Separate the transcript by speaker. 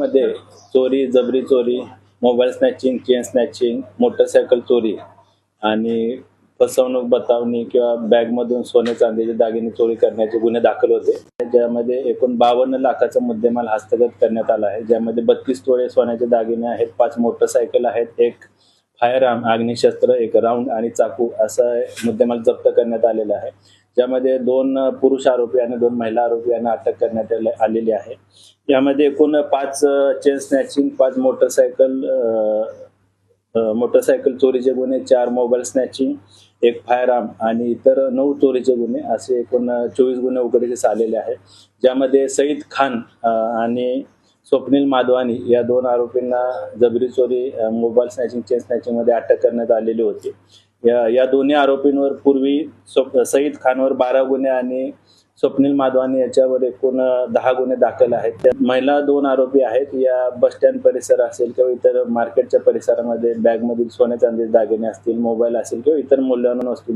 Speaker 1: यामध्ये चोरी, जबरी चोरी, mobile snatching, chain snatching, motorcycle चोरी आणि फसवणूक, बतावणी किंवा बॅगमधून सोने चांदीचे दागिने चोरी करण्याचे गुन्हे दाखल होते. ज्यामध्ये एकूण 52 लाखाचा मुद्देमाल हस्तगत करण्यात आला आहे. ज्यामध्ये 32 तोळे सोन्याचे दागिने आहेत, 5 मोटरसायकल आहेत, एक फायर आर्म अग्निशस्त्र, एक राऊंड आणि चाकू असा मुद्देमाल जप्त करण्यात आलेला आहे. ज्यामध्ये 2 पुरुष आरोपी आणि 2 महिला आरोपी यांना अटक करण्यात आलेली आहे. यामध्ये एकूण 5 चेन स्नॅचिंग, 5 मोटरसायकल चोरीचे गुन्हे, 4 मोबाईल स्नॅचिंग, एक फायर आर्म आणि इतर 9 चोरीचे गुन्हे असे एकूण 24 गुन्हे उघडकीस आलेले आहेत. ज्यामध्ये सईद खान आणि स्वप्नील माधवानी या 2 आरोपींना जबरी चोरी, मोबाईल स्नॅचिंग, चेन स्नॅचिंग मध्ये अटक करण्यात आलेली होती. या दोन्ही आरोपींवर पूर्वी सईद खानवर 12 गुन्हे आणि स्वप्नील माधवानी याच्यावर एकूण 10 गुन्हे दाखल आहेत. त्यात महिला 2 आरोपी आहेत. या बस स्टँड परिसर असेल किंवा इतर मार्केटच्या परिसरामध्ये बॅगमधील सोने चांदीचे दागिने असतील, मोबाईल असेल किंवा इतर मौल्यवान वस्तूंची